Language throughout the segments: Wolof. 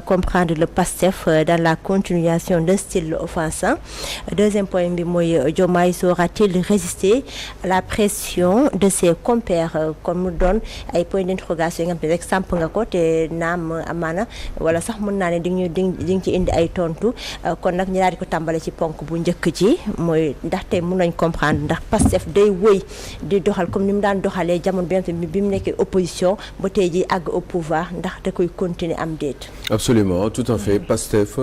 comprendre le PASTEF dans la continuation d'un style offensant. Deuxième point bi mooy Diomaye saura-t-il résister à la pression de ses compères comme mu doon ay points d'interrogation yi nga xam ne rek samp nga ko te naam amaana wala sax mën naa ne di nga ci indi ay tontu kon nag ñu daal di ko tàmbale ci ponk bu njëkk ci mooy ndaxte mën nañ comprendre ndax PASTEF day wëy di doxal comme ni mu daan doxalee jamono bi mu nekkee opposition ba tey ji àgg au pouvoir ndax da koy continuer am déet. Absolument, tout à fait. PASTEF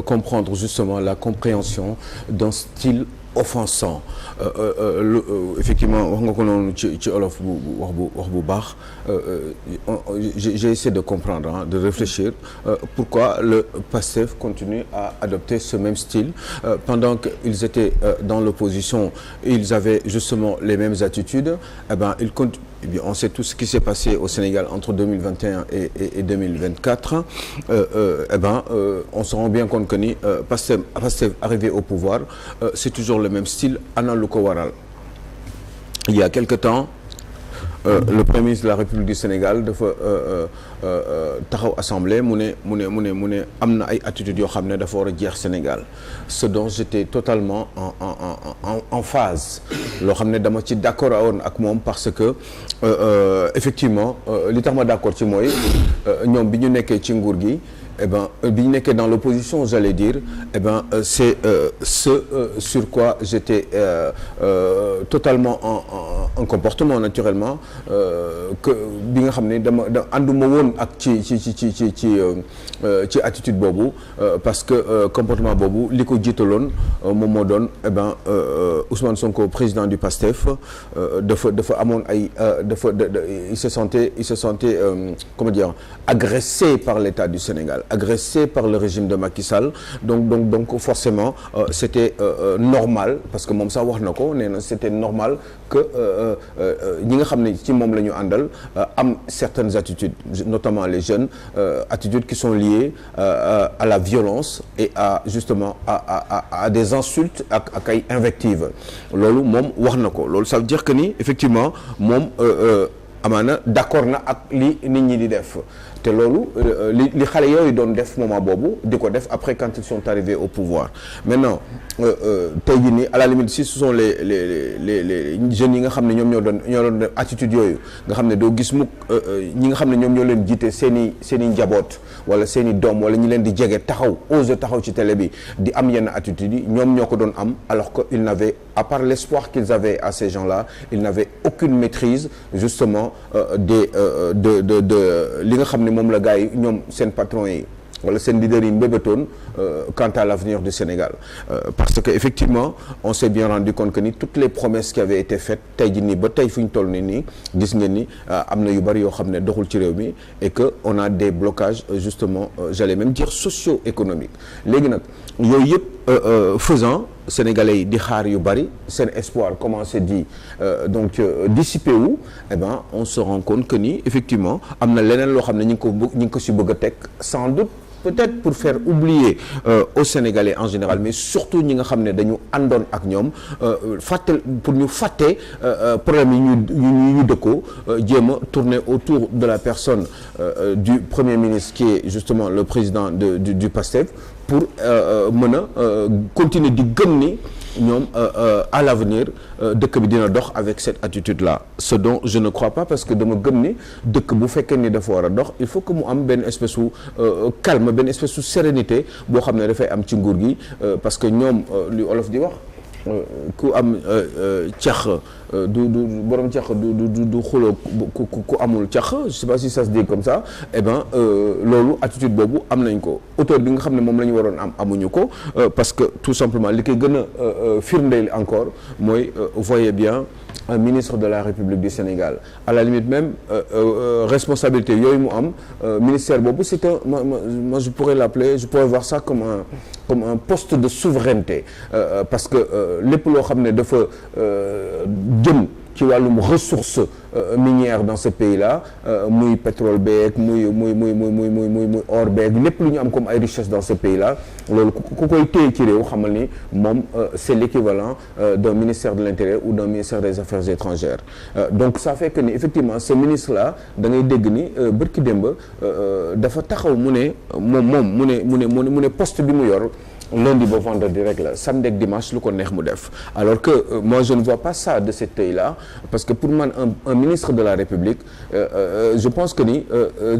comprendre justement la compréhension d'un style offensant. Effectivement wax nga ko noonu ci olof wax bu baax j'ai essayé de comprendre de réfléchir pourquoi le PASTEF continue à adopter ce même style pendant qu'ils étaient dans l'opposition, ils avaient justement les mêmes attitudes. Eh bien, on sait tout ce qui s'est passé au Sénégal entre 2021 et 2024. On se rend bien compte que ni PASTEF arrivé au pouvoir, c'est toujours le même style. Ana lu ko waral il y a quelque temps le premier ministre de la République du Sénégal dafa taxaw assemblée mu ne am na ay attitudes yoo xam ne dafa war a jeex Sénégal, ce dont j'étais totalement en phase, loo xam ne dama ci d'accord woon ak moom parce que effectivement li tax ma d'accord ci mooy ñoom bi ñu nekkee ci nguur gi bi ñu nekkee dans l'opposition, j'allais dire, c'est ce sur quoi j'étais totalement en comportement naturellement que bi nga xam ne dama ànduma woon ak ci attitude boobu parce que comportement boobu li ko jiitaloon moom moo doon Ousmane Sonko, président du PASTEF, dafa amoon ay il se sentait comment dire, agressé par l'État du Sénégal, agressé par le régime de Macky Sall, donc forcément c'était normal, parce que moom sax wax na ko nee na c'était normal que ñi nga xam ne ci moom la ñu àndal am certaines attitudes, notamment les jeunes, attitudes qui sont liées à la violence et à justement à des insultes ak ay invectives. Loolu moom wax na ko, loolu ça veut dire que ni effectivement moom amaana d'accord na ak li nit ñi di def. te loolu li xale yooyu doon def moment boobu di ko def après quand ils sont arrivés au pouvoir. Maintenant tey jii nii à la limite si ce sont les jeunes yi nga xam ne ñoom ñoo doon attitude yooyu nga xam ne doo gis mukk ñi nga xam ne ñoom ñoo leen jiite seen i njaboot wala seen i doom wala ñi leen di jege ose taxaw ci télé bi di am yenn attitude yi ñoom ñoo ko doon am, alors que ils n'avaient, à part l'espoir qu'ils avaient à ces gens-là, ils n'avaient aucune maîtrise justement de li nga xam ne moom la gars yi ñoom seen patron yi wala seen leader yi mbébétoon quant à l'avenir du Sénégal, parce que effectivement on s'est bien rendu compte que ni toutes les promesses qui avaient été faites tey jii nii ba tey fu ñu toll nii gis ngeen ni am na yu bari yoo xam ne doxul ci réew mi et que on a des blocages justement j'allais même dire socio-économiques. Léegi nag yooyu yëpp faisant, sénégalais yi di xaar yu bari, seen espoir commencé di donc dissiper wu, on se rend compte que ni effectivement am na leneen loo xam ne ñi ngi ko si bëgg a teg, sans doute peut-être pour faire oublier aux Sénégalais en général, mais surtout ñi nga xam ne dañu àndoon ak ñoom pour ñu fàtte problème yi ñu dëkkoo, jéem a tourner autour de la personne du Premier ministre qui est justement le président du PASTEF, pour mën a continuer di gëm ni ñoom à l'avenir dëkk bi dina dox avec cette attitude-là, ce dont je ne crois pas, parce que dama gëm ni dëkk bu fekkee ni dafa war a dox il faut que mu am benn espèce su calme, benn espèce su sérénité boo xam ne dafay am ci nguur gi, parce que ñoom li olof di wax ku am cax du borom cax du xuloo ku amul cax, je sais pas si ça se dit comme ça. Loolu attitude boobu am nañ ko, auteur bi nga xam ne moom la ñu waroon am amuñu ko, parce que tout simplement li koy gën a firndeel encore mooy voyez bien un ministre de la République du Sénégal, à la limite même responsabilité yooyu mu am, ministère boobu c'est un, moi je pourrais voir ça comme un poste de souveraineté, parce que lépp loo xam ne dafa jëm ci wàllum ressources minières dans ce pays-là muy pétrole beeg muy or beeg lépp lu ñu am comme ay richesses dans ce pays-là loolu ku koy téye ci réew xamal ni moom c'est l'équivalent d'un ministère de l'Intérieur ou d'un ministère des Affaires étrangères donc ça fait que ni effectivement ce ministre-là da ngay dégg ni bërki démb dafa taxaw mu ne poste bi mu yor lundi ba vendredi rek la samedi ak dimanche lu ko neex mu def alors que moi je ne vois pas ça de cet œil-là parce que pour man un ministre de la République je pense que ni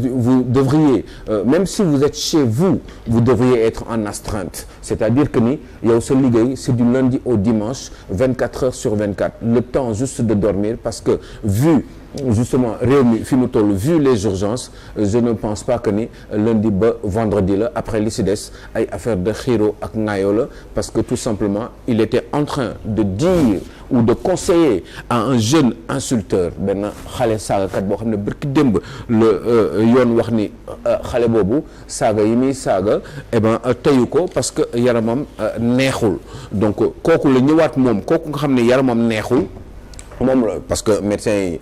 vous devriez même si vous êtes chez vous devriez être en astreinte c'est-à-dire que ni yow sa liggéey c'est du lundi au dimanche 24 heures sur 24 le temps juste de dormir parce que vu justement réew mi fi mu toll vu les urgences je ne pense pas que ni lundi ba vendredi la après li ci des ay affaire de xiiro ak ŋaayoo la parce que tout simplement il était en train de dire ou de conseiller à un jeune insulteur benn xale saagakat boo xam ne bërki démb la yoon wax ni xale boobu saaga yi muy saaga eh ben teyu ko parce que yaramam neexul donc kooku la ñëwaat moom kooku nga xam ne yaramam neexul moom la parce que médecins yi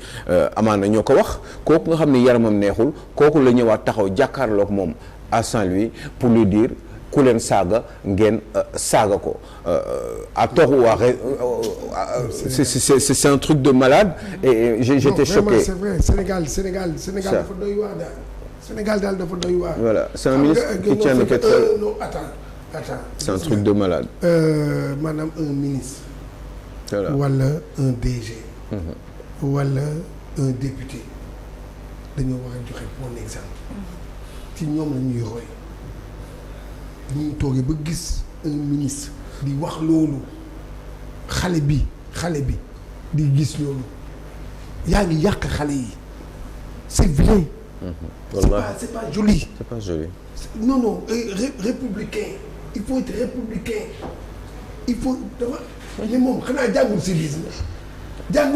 amaana ñoo ko wax kooku nga xam ne yaramam neexul kooku la ñëwaat taxaw jàkkaarloog moom à Saint-Louis pour lui dire ku leen saaga ngeen saaga ko à tort ou à c'est un truc de malade et j'étais choqué. C'est vrai Sénégal dafa doy waar daal Sénégal daal dafa doy waar. Voilà c'est un ministre qui tient le pétrole. Non attends c'est un truc de malade. maanaam un ministre. Voilà wala un DG. wala un député dañoo war a joxe bon exemple ci ñoom la ñuy roy ñu toogee ba gis un ministre di wax loolu xale bi di gis loolu yaa ngi yàq xale yi c'est vilain. c'est pas joli. c'est pas joli. non républicain il faut être républicain il faut dafa mais moom xanaa jàngul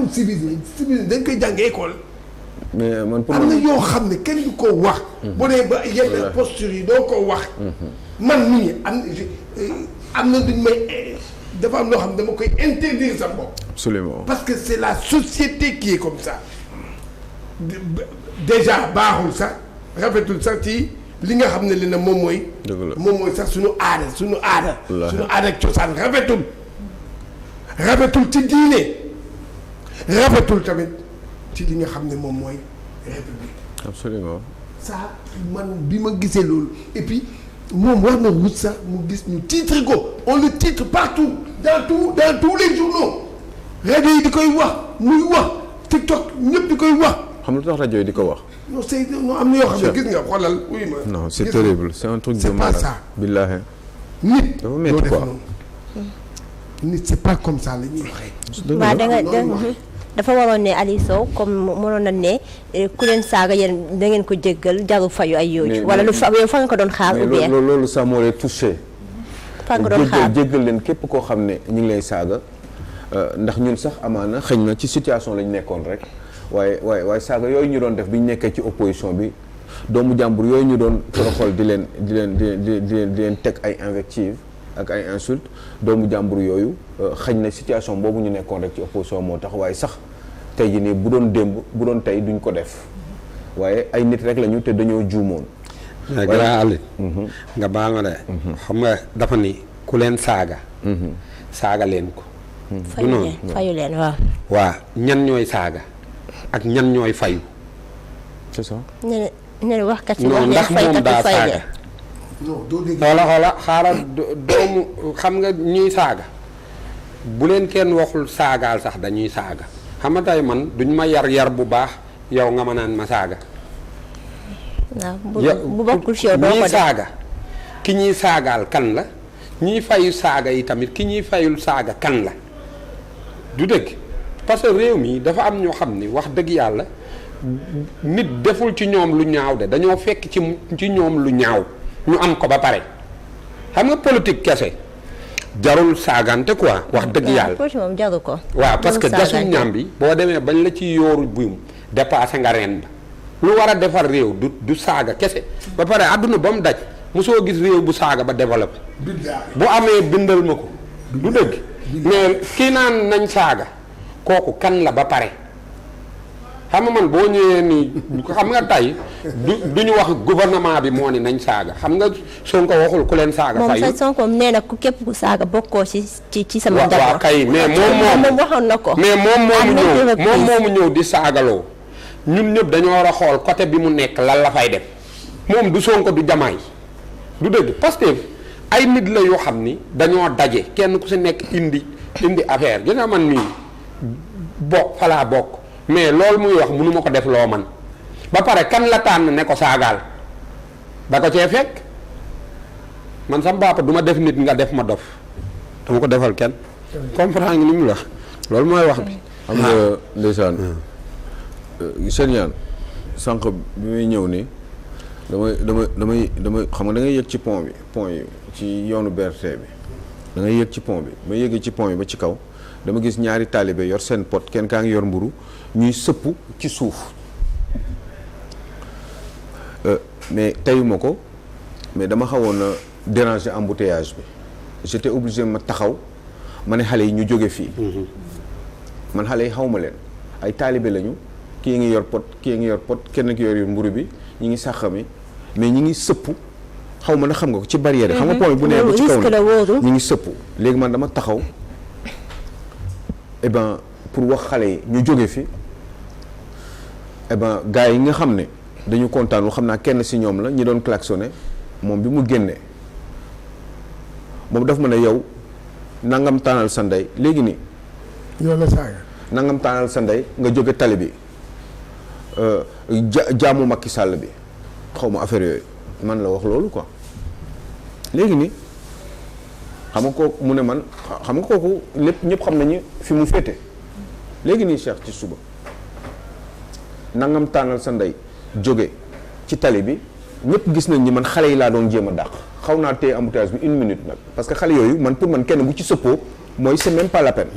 civisme dañ koy jàng école. mais man pour am na yoo xam ne kenn du ko wax. boo dee ba yenn posture yi doo ko wax. man mii am na duñ may dafa am loo xam ne dama koy interdire sa bopp. absolument parce que c'est la société qui est comme ça déjà baaxul sax rafetul sax ci li nga xam ne li na moom mooy. moom mooy sax suñu aada. ak cosaan rafetul ci diine rafetul tamit ci li nga xam ne moom mooy république. absolument. ça man bi ma gisee loolu et puis moom war na wut sax mu gis ñu titre ko on le titre partout dans tous les journaux rajo yi di koy wax muy wax TikTok ñëpp di koy wax. xam nga lu tax rajo yi di ko wax. non c'est non am na yoo xam ne gis nga xoolal oui ma. non c'est terrible c'est un truc de malade. c'est pas ça. billahi. nit dafa métti quoi. nit c'est pas comme ça la ñuy waxee. waaw da nga dafa waroon ne Aliou Sow comme mënoon na ne ku leen saaga yéen da ngeen ko jéggal jaru fayu ay yooyu. wala lu fa nga ko doon xaar. ou bien loolu ça m'aurait touché. fa nga doon xaar jéggal leen képp koo xam ne ñu ngi lay saaga ndax ñun sax amaana xëy na ci situation lañ nekkoon rek waaye saaga yooyu ñu doon def bi ñu nekkee ci opposition bi doomu jàmbur yooyu ñu doon toroxal di leen teg ay invectives ak ay insultes doomu jàmbur yooyu xëy na situation boobu ñu nekkoon rek ci opposition moo tax waaye sax tey jii nii bu doon démb bu doon tey duñ ko def waaye ay nit rek lañu te dañoo juumoon. mais grand Ali. nga baal ma de. xam nga dafa ni ku leen saaga. saaga leen ko. du noonu fayu leen waaw. waa ñan ñooy saaga ak ñan ñooy fayu. c'est ça. ne waxkat yi non ndax moom daa saaga. xoola xaaral doomu xam nga ñuy saaga bu leen kenn waxul saagaal sax dañuy saaga xam nga tey man duñ ma yar bu baax yow nga ma naan ma saaga. waaw bu bokkul ci yow doo ko def saaga ki ñuy saagaal kan la ñiy fayu saaga yi tamit ki ñuy fayul saaga kan la du dëgg parce que réew mi dafa am ñoo xam ni wax dëgg yàlla nit deful ci ñoom lu ñaaw de dañoo fekk ci ñoom lu ñaaw ñu am ko ba pare xam nga politique kese jarul saagante quoi wax dëgg yàlla. politique moom jaru ko. waaw parce que desul ñam bi boo demee bañ la ci yooru buum dépassé nga ren ba lu war a defar réew du saaga kese ba pare àdduna ba mu daj mosoo gis réew bu saaga ba développé bu amee bindal ma ko du dëgg mais kii naan nañ saaga kooku kan la ba pare xam nga man boo ñëwee nii xam nga tey du ñu wax gouvernement bi moo ni nañ saaga xam nga Sonko waxul ku leen saaga fayu moom Sonko nee na ku képp ku saaga bokkoo ci sama njaboot. waaw kay mais moom waxoon na ko. mais moom moomu ñëw di saagaloo ñun ñëpp dañoo war a xool côté bi mu nekk lan la fay def moom du Sonko du Diomaye du dëgg parce que ay nit la yoo xam ni dañoo daje kenn ku si nekk indi affaire gis nga man nii bokk falaa bokk mais loolu muy wax mënu ma ko def loo man ba pare kan la tànn ne ko saagaal da ko cee fekk man sama papa du ma def nit nga def ma dof dama ko defal kenn comprendre nga li mu wax loolu mooy wax bi. xam nga ndeysaan seen yaan sànq bi muy ñëw nii damay xam nga da ngay yëg ci pont yi ci yoonu BRT bi da ngay yëg ci pont bi ba yëgee ci pont bi ba ci kaw dama gis ñaari taalibe yor seen pot kenn kaa ngi yor mburu ñuy sëpp ci suuf mais teyuma ko mais dama xawoon a déranger embouteillage bi j'étais obligé ma taxaw ma ne xale yi ñu jóge fii man xale yi xaw ma leen ay taalibe lañu kii ngi yor pot kenn ki yor mburu bi ñi ngi sàqami mais ñi ngi sëpp xaw ma na xam nga ko ci barrière xam nga point bu nee ba ci kaw ñi ngi sëpp léegi man dama taxaw eh ben pour wax xale yi ñu jóge fi eh ben gars yi nga xam ne dañu kontaan lu xam naa kenn si ñoom la ñi doon klaxonné moom bi mu génnee moom daf ma ne yow nangam taanal sa ndey léegi nii yow la saaga nangam taanal sa ndey nga jóge tali bi jaamu Macky Sall bi xaw ma affaire yooyu man la wax loolu quoi léegi nii xam nga kooku mu ne man xam nga kooku lépp ñëpp xam nañu fi mu féete léegi nii Cheikh ci suba nangam taanal sa ndey jóge ci tali bi ñëpp gis nañ ni man xale yi laa doon jéem a dàq xaw naa téye embouteillage bi 1 minute nag parce que xale yooyu man pour man kenn bu ci sëppoo mooy c'est même pas la peine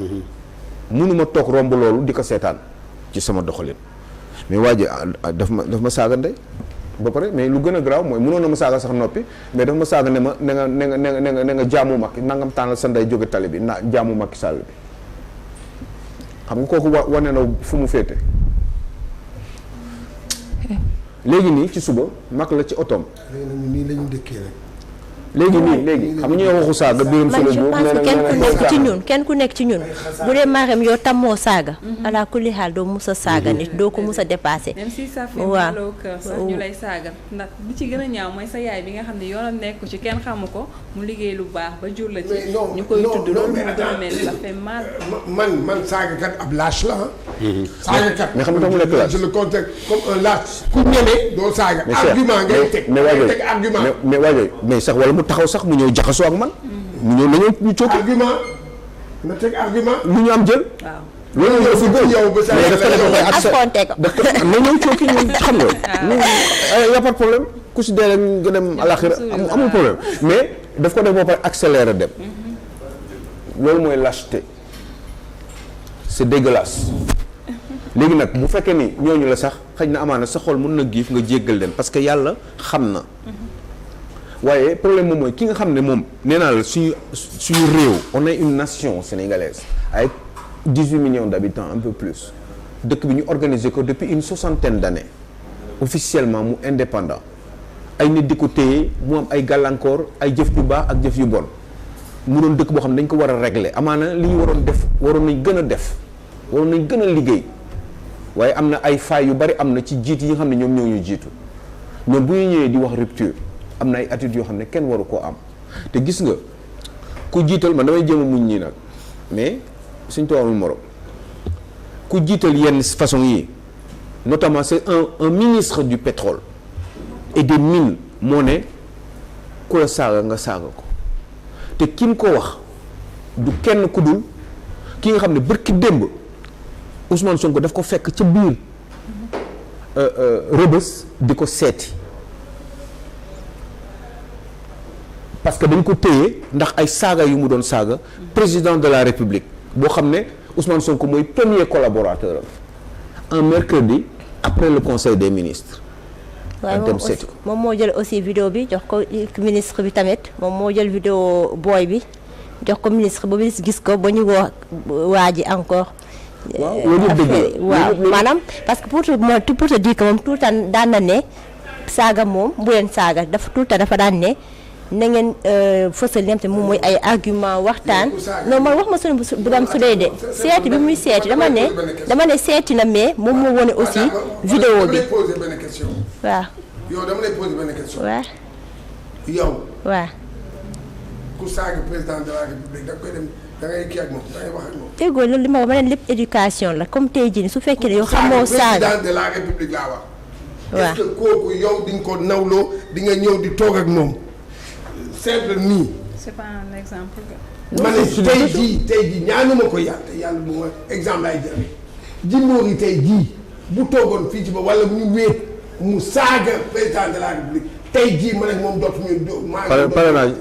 mënuma toog romb loolu di ko seetaan ci sama doxalin mais waa ji daf ma saaga ndey ba pare mais lu gën a garaaw mooy mënoon na ma saaga sax noppi mais daf ma saaga ne ma ne nga jaamu Macky nangam taanal sa ndey jóge tali bi na jaamu Macky Sall bi xam nga kooku wane na fu mu féete léegi nii ci suba mag la ci otoom. léegi nag nii la ñu dëkkee rek. léegi xam nga ñoo waxu saaga biiram solo boobu kenn ku nekk ci ñun bu dee Marème yow tammoo saaga ala kulli xaal doo mus a saaga nit doo ko mus a dépassé même si ça fait mal au cœur sax ñu lay saaga ndax li ci gën a ñaaw mooy sa yaay bi nga xam ne yoonam nekku ci kenn xamu ko mu liggéey lu baax ba jur la ci ñu koy tudd loolu moo gën a mel ça fait mal man saagakat ab lâche la saagakat mais xam nga tax mu nekk lâche je le contexte comme un lâche ku ñeme doo saaga argument ngay teg teg argument mais waajooy mais sax wala mu taxaw sax mu ñëw jaxasoo ak man mu ñëw nañoo ñu cooki argument na teg argument lu ñu am jël waaw loolu yow fi gën yow ba sa mais daf ko def na ñëw cooki ñun xam nga y a pas de problème ku si dee rek nga dem àlaxira amul problème mais daf ko def ba pare accéléré dem loolu mooy lâcheté c'est dégueulasse léegi nag bu fekkee ni ñooñu la sax xëy na amaana sa xol mën na giif nga jéggal leen parce que yàlla xam na waaye problème moom mooy ki nga xam ne moom nee naa la suñu réew on est une nation sénégalaise avec 18 millions d'habitants un peu plus dëkk bi ñu organiser ko depuis une 60aine d'années officiellement mu indépendant ay nit di ko téye mu am ay gàllankoor ay jëf yu baax ak jëf yu bon mu doon dëkk boo xam ne dañ ko war a régler amaana li ñu waroon def waroon nañ gën a def waroon nañ gën a liggéey waaye am na ay failles yu bari am na ci jiit yi nga xam ne ñoom ñoo ñu jiitu ñoom bu ñu ñëwee di wax rupture am na ay attitudes yoo xam ne kenn waru koo am te gis nga ku jiital man damay jéem a muñ ñii nag mais suñ too amul morom ku jiital yenn façon yi notamment c'est un ministre du pétrole et des mines moo ne ku la saaga nga saaga ko te ki mu ko wax du kenn ku dul ki nga xam ne bërki démb Ousmane Sonko daf ko fekk ca biir Rebeuss di ko seeti parce que dañ ko téye ndax ay saaga yu mu doon saaga président de la République boo xam ne Ousmane Sonko mooy premier collaborateur am un mercredi après le conseil des ministres. waaye moom moo jël aussi vidéo bi jox ko ministre bi tamit moom moo jël vidéo booy bi jox ko ministre ba ministre gis ko ba ñu woo waa ji encore waaw maanaam parce que pour te dire que moom tout le temps daan na ne saaga moom bu leen saaga dafa tout le temps dafa daan ne na ngeen fësal li nga xam te moom mooy ay argument waxtaan non man wax ma sunu Birame Souleye de seeti bi muy seeti dama ne seeti na mais moom moo wone aussi vidéo bi waaw yow dama lay poser benn question. waaw yow waaw ku saaga président de la république da koy dem da ngay kii ak moom da ngay wax ak moom. déggoo loolu li ma wax ma ne lépp éducation la comme tey jii su fekkee ne yow xamoo saaga président de la république laa wax. waaw est-ce que kooku yow di nga ko nawloo di nga ñëw di toog ak moom simple nii. c'est pas un exemple. ma ne tey jii ñaanuma ko yàlla bu ma exemple laay jël Jimbori yi tey jii bu toogoon fii ci ba wala ñu wéet mu saaga président de la république tey jii man ak moom dootuñu.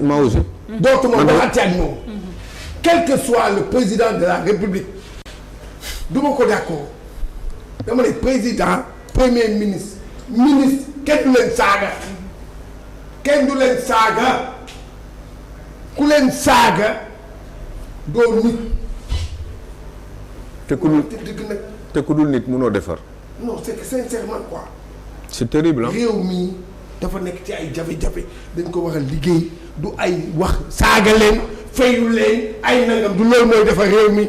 maa aussi. dootuma waxati ak moom. quel que soit le président de la république du ma ko d'accord dama ne président premier ministre kenn du leen saaga kenn du leen saaga ku leen saaga doo nit. te ku dul nit mënoo defar. non c'est que sincèrement quoi. c'est terrible réew mi dafa nekk ci ay jafe-jafe dañ ko war a liggéey du ay wax saaga leen fayu leen ay nangam du loolu mooy defar réew mi.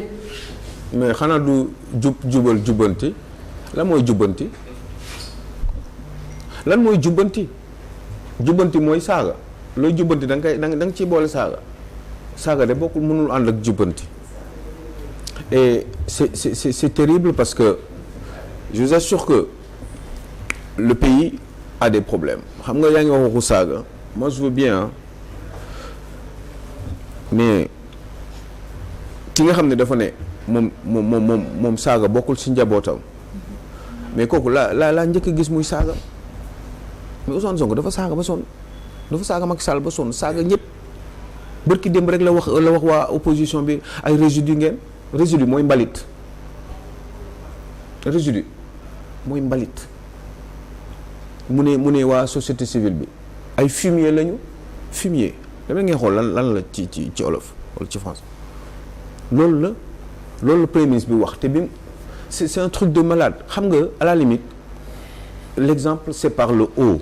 mais xanaa du jubal jubbanti lan mooy jubbanti jubbanti mooy saaga looy jubbanti da nga ciy boole saaga de bokkul mënul ànd ak jubbanti et c'est terrible parce que je vous assure que le pays a des problèmes xam nga yaa ngi wax waxu saaga moi je veux bien mais ki nga xam ne dafa ne moom saaga bokkul ci njabootam mais kooku laa njëkk a gis muy saaga mais Ousmane Sonko dafa saaga ba sonn dafa saaga Macky Sall ba sonn saaga ñëpp bërki démb rek la wax waa opposition bi ay résidu ngeen résidu mooy mbalit mu ne waa société civile bi ay fumier lañu dama ngeen xool lan la ci olof wala ci France loolu la premier ministre bi wax te bi c'est un truc de malade xam nga à la limite l'exemple c'est par le haut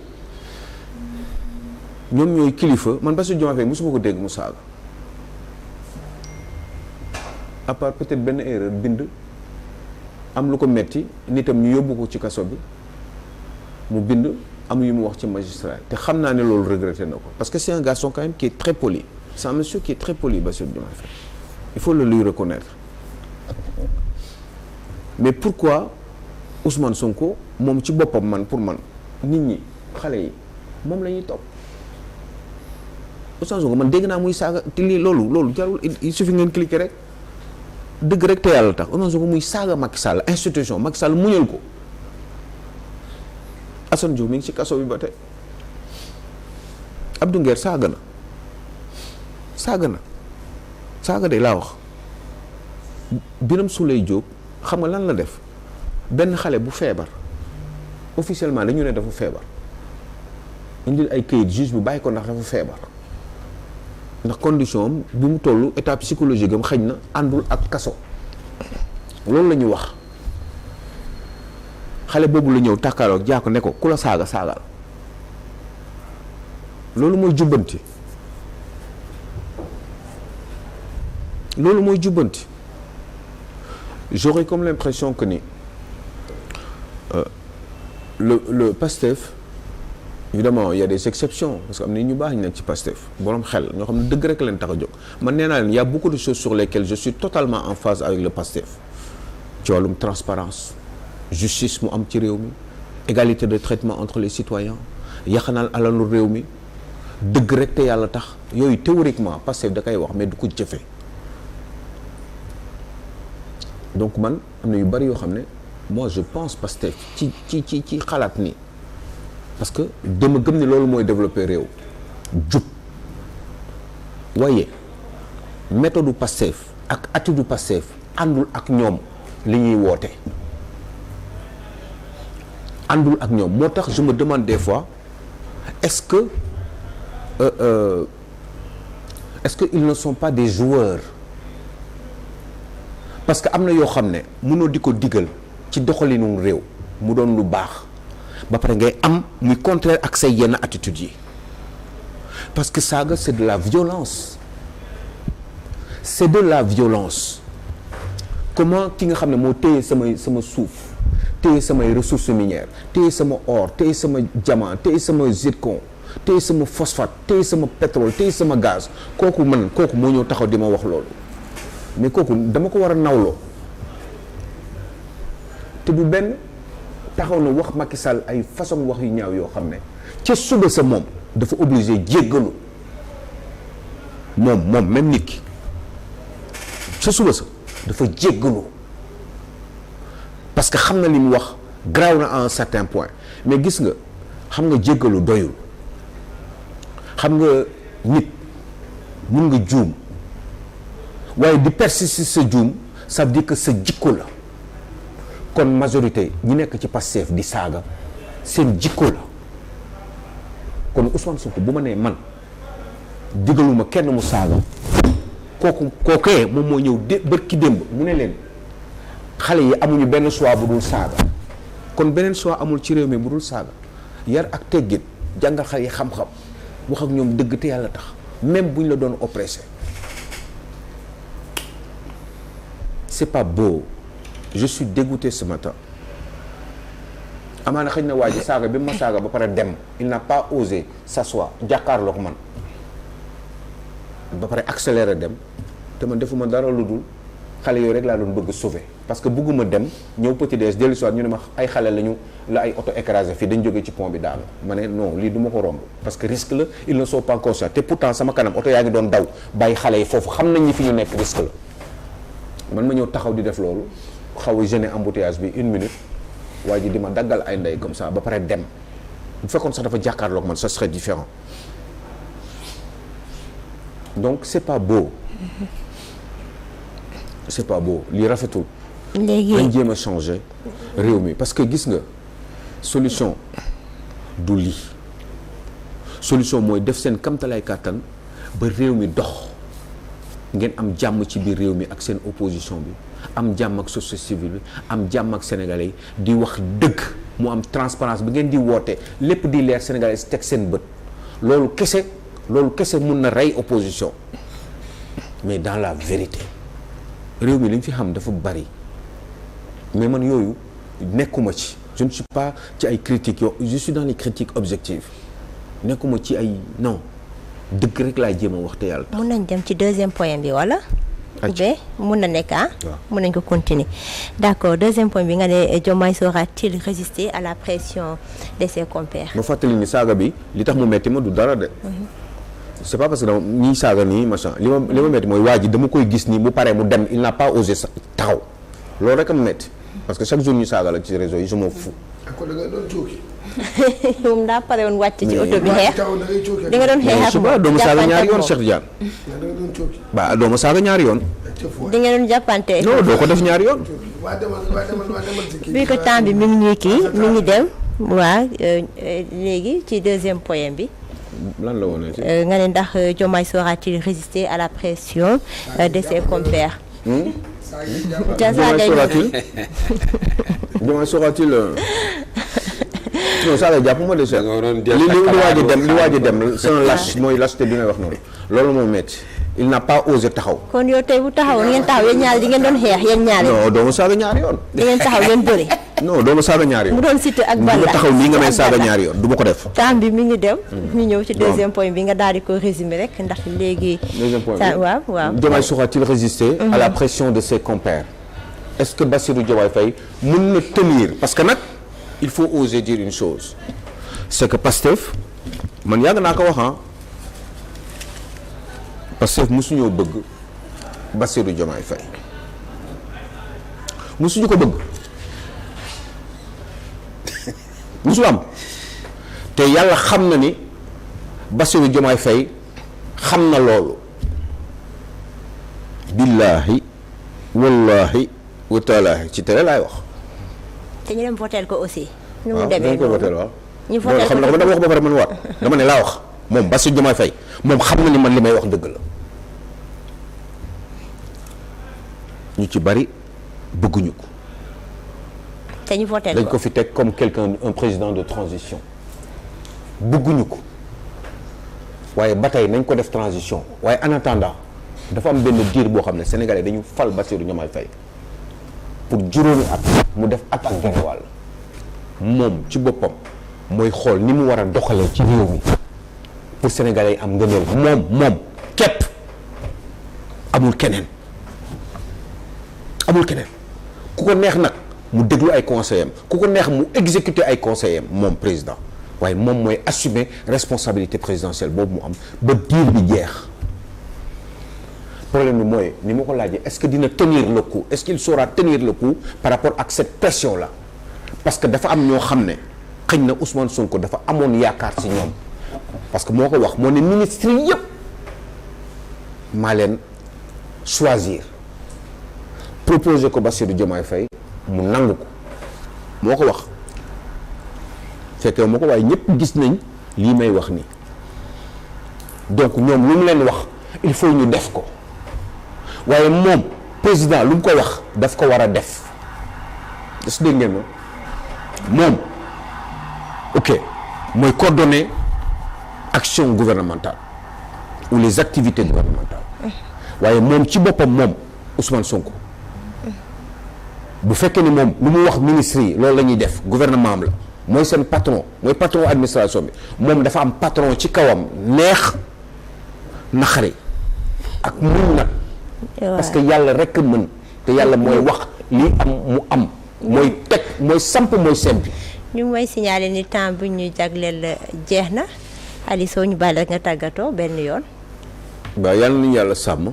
ñoom ñooy kilifa man Bassirou Diomaye Faye mosuma ko dégg mu saaga à part peut-être benn erreur bind am lu ko metti nitam ñu yóbbu ko ci kaso bi mu bind am yu mu wax ci magistrat te xam naa ne loolu regretté na ko parce que c'est un garçon quand même qui est très poli c'est un monsieur qui est très poli Bassirou Diomaye Faye il faut le lui reconnaître mais pourquoi Ousmane Sonko moom ci boppam pour man nit ñi xale yi moom la ñuy topp Ousmane Sonko man dégg naa muy saaga te lii loolu jarul il suffit ngeen cliquer rek dëgg rek te yàlla tax Ousmane Sonko muy saaga Macky Sall institution Macky Sall muñal ko Assane Diouf mi ngi ci kaso bi ba tey Abdou Nguer saaga de laa wax Birame Souleye Diop xam nga lan la def benn xale bu feebar officiellement dañu ne dafa feebar indil ay këyit juge bi bàyyi ko ndax dafa feebar ndax condition am bi mu toll état psychologique am xëy na àndul ak kaso loolu la ñu wax xale boobu la ñëw tàkkaaroo ak jaa ko ne ko ku la saagal loolu mooy jubbanti j'aurais comme l'impression que ni le PASTEF évidemment il y a des exceptions parce que am na ñu baax ñu nekk ci PASTEF borom xel ñoo xam ne dëgg rek leen tax a jóg man nee naa leen y a beaucoup de choses sur lesquelles je suis totalement en phase avec le PASTEF ci wàllum transparence justice mu am ci réew mi égalité de traitement entre les citoyens yaxanal alalu réew mi dëgg rek te yàlla tax yooyu théoriquement PASTEF da koy wax mais du ko jëfee donc man am na yu bari yoo xam ne moi je pense PASTEF ci xalaat ni parce que dama gëm ni loolu mooy développer réew jub waaye méthode PASTEF ak attitude PASTEF àndul ak ñoom li ñuy woote àndul ak ñoom moo tax je me demande des fois est-ce que ils ne sont pas des joueurs parce que am na yoo xam ne mënoo di ko digal ci doxalinu réew mu doon lu baax ba pare ngay am muy contraire ak say yenn attitudes yi parce que saaga c'est de la violence c'est de la violence. Comment ki nga xam ne moo téye sama suuf téye samay ressources minières téye sama or téye sama diamant téye sama zircon téye sama phosphate téye sama pétrole téye sama gaz kooku moo ñëw taxaw di ma wax loolu mais kooku dama ko war a nawloo te du benn taxaw na wax Macky Sall ay façon wax yu ñaaw yoo xam ne ca suba sa moom dafa obligé jéggalu moom même nit ki ca suba sa dafa jéggalu parce que xam na li mu wax garaaw na à un certain point mais gis nga xam nga jéggalu doyul xam nga nit mun nga juum waaye di persister sa juum ça veut dire que sa jikko la kon majorité ñi nekk ci Pastef di saaga seen jikko la kon Ousmane Sonko bu ma nee man digaluma kenn mu saaga kookee moom moo ñëw bërki démb mu ne leen xale yi amuñu benn choix bu dul saaga kon beneen choix amul ci réew mi bu dul saaga yar ak teggit jàngal xale yi xam-xam wax ak ñoom dëgg te yàlla tax même bu ñu la doon oppressé c'est pas beau je suis dégoûté ce matin amaana xëy na waa ji saaga bi ma saaga ba pare dem il n'a pas osé s'asseoir jàkkaarloog man ba pare accéléré dem te man defuma dara lu dul xale yooyu rek laa doon bëgg sauver parce que bëgguma dem ñëw petit déj dellu soir ñu ne ma ay xale lañu la ay auto écrasé fii dañ jógee ci pont bi daanu ma ne non lii du ma ko romb parce que risque la ils ne sont pas conscients te pourtant sama kanam auto yaa ngi doon daw bàyyi xale yi foofu xam nañ ñi fi ñu nekk risque la man ma ñëw taxaw di def loolu xaw a gêner embouteillage bi 1 minute waa ji di ma daggal ay ndey comme ça ba pare dem bu fekkoon sax dafa jàkkaarloog man ça serait différent donc c'est pas beau c'est pas beau lii rafetul. léegi dañ jéem a changer réew mi parce que gis nga solution du lii solution mooy def seen kamtalaay kàttan ba réew mi dox ngeen am jàmm ci biir réew mi ak seen opposition bi am jàmm ak société civile bi am jàmm ak sénégalais yi di wax dëgg mu am transparence bi ngeen di woote lépp di leer sénégalais yi teg seen bët loolu kese mun na rey opposition mais dans la vérité réew mi li ñu fi xam dafa bari mais man yooyu nekkuma ci je ne suis pas ci ay critiques je suis dans les critiques objectives nekkuma ci ay non dëgg rek laa jéem a wax te yàlla tax. mun nañ dem ci deuxième point bi wala. oubien mun na nekk mun nañ ko continuer d'accord deuxième point bi nga ne Diomaye saura-t-il résister à la pression de ses compères. ma fàttali ni saaga bi li tax mu metti ma du dara de. c'est pas parce que dama ñiy saaga nii machin li ma metti mooy waa ji dama koy gis nii bu paree mu dem il n'a pas osé taxaw loolu rek am metti parce que chaque jour ñu saaga la ci réseau yi je m'en fous. kon da nga doon cooki. moom daa pare woon wàcc ci oto bi xeex. da nga doon xeex ak moom doomu saaga ñaari yoon Cheikh Tidiane. da nga doon cooki. ba doomu saaga ñaari yoon. di nga doon jàppante. non doo ko def ñaari yoon. waa demal ci kii. bi ko temps bi mi ngi ñuy kii mi ngi dem. waaw léegi ci deuxième point bi. lan la woon nga ne ndax Diomaye saura-t-il résister à la pression de ses compères. Diomaye saura-t-il non saa jàpp ma de Cheikh li waaj a dem c'est un lâche mooy lâcheté bi ngay wax noonu loolu moo metti il n'a pas osé taxaw. kon yow tey bu taxawoon ngeen taxaw yéen ñaari di ngeen doon xeex yéen ñaari. non doo ma saaga ñaari yoon. di ngeen taxaw ngeen bëri. non doo ma saaga ñaari yoon. mu doon Siteu ak Balla nga taxaw nii nga may saaga ñaari yoon du ma ko def. temps bi mi ngi dem. ñu ñëw ci deuxième point bi nga daal di ko résumer rek ndax léegi. deuxième point bi waaw. Diomaye saura-t-il résister à la pression de ses compères. est-ce que Bassirou Diomaye Faye mën na tenir parce que nag il faut oser dire une chose c'est que Pastef man yàgg naa ko wax Pastef mosuñoo bëgg Bassirou Diomaye Faye mosuñu ko bëgg mosul am te yàlla xam na ni Bassirou Diomaye Faye xam na loolu billaahi wallahi wa taalaahi ci télé laay wax. te ñu dem votel ko aussi. nu mu waaw demee dañ ko votel waaw. ñu votel ko xam na dama wax ba pare man waat dama ne laa wax moom Bassirou Diomaye Faye moom xam na ni man li may wax dëgg la ñu ci bari bëgguñu ko. te ñu voté dañ ko fi teg comme un président de transition bëgguñu ko waaye ba tey nañ ko def transition waaye en attendant dafa am benn diir boo xam ne Sénégalais dañu fal Bassirou Diomaye Faye pour juróomi at mu def at ak genn wàll moom ci boppam mooy xool ni mu war a doxalee ci réew mi pour Sénégalais yi am ngëneel moom képp amul keneen ku ko neex nag mu déglu ay conseillers am ku ko neex mu exécuter ay conseillers am moom président waaye moom mooy assumer responsabilité présidentielle boobu mu am ba diir bi jeex. problème bi mooy ni ma ko laajee est-ce que dina tenir le coup est-ce qu'il saura tenir le coup par rapport ak cette pression là parce que dafa am ñoo xam ne xëy na Ousmane Sonko dafa amoon yaakaar ci ñoom parce que moo ko wax moo ne ministre yëpp maa leen choisir proposer ko Bassirou Diomaye Faye mu nangu ko moo ko wax fekkee moo ko waaye ñëpp gis nañ lii may wax nii donc ñoom lu mu leen wax il faut ñu def ko waaye moom président lu mu ko wax daf ko war a def est-ce que dégg ngeen moom ok mooy coordonner action gouvernementale ou les activités gouvernementales waaye moom ci boppam moom Ousmane Sonko bu fekkee ni moom lu mu wax ministre yi loolu la ñuy def gouvernement am la mooy seen patron mooy patron administration bi moom dafa am patron ci kawam neex naqari ak muñ nag parce que yàlla rekk mën te yàlla mooy wax lii am mu am mooy teg mooy samp mooy sempi. ñu may signaler ni temps bi ñu jagleel jeex na Ali Sow ñu bàyyi rek nga tàggatoo benn yoon. waaw yal na yàlla sàmm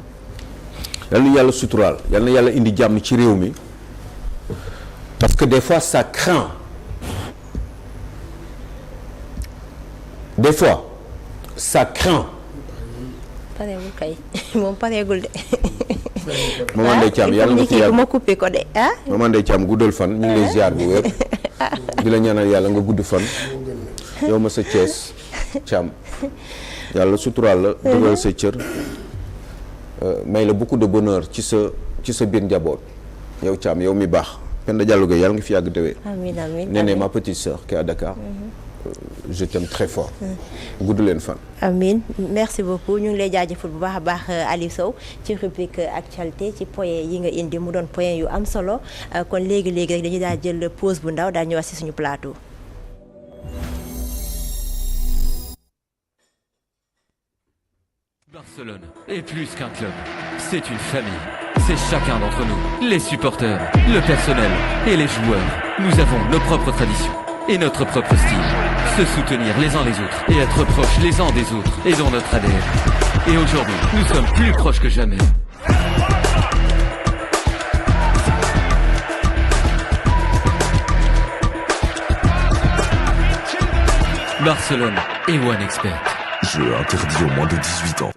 yal na yàlla suturaal yal na yàlla indi jàmm ci réew mi parce que des fois ça craint pareegul kay moom pareegul de. Maman Ndeye Thiam yàlla nga fi yàgg ma coupé ko de ah. Maman Ndeye Thiam guddal fan ñu ngi lay ziar bu wér di la ñaanal yàlla nga gudd fan yow ma sa Thiès Thiam yàlla suturaal la dugal sa cër may la beaucoup de bonheur ci sa biir njaboot yow Thiam yow mi baax Penda Diallo Gueye yàlla nga fi yàgg déwee. amiin amiin Néné ma petite sœur qui est à Dakar. Je t'aime très fort. gudd leen fan. amiin merci beaucoup ñu ngi lay jaajëfal bu baax a baax Aliou Sow ci rubrique actualité ci point yi nga indi mu doon point yu am solo kon léegi rek dañuy daal jël pause bu ndaw daal ñëwaat si suñu plateau. Barcelone est plus qu'un club, c'est une famille. C'est chacun d'entre nous, les supporters, le personnel et les joueurs. Nous avons nos propres traditions et notre propre style. Se soutenir les uns les autres et être proches les uns des autres est dans notre ADN. Et aujourd'hui, nous sommes plus proches que jamais. Barcelone et OneXBet. Jeu interdit aux moins de 18 ans.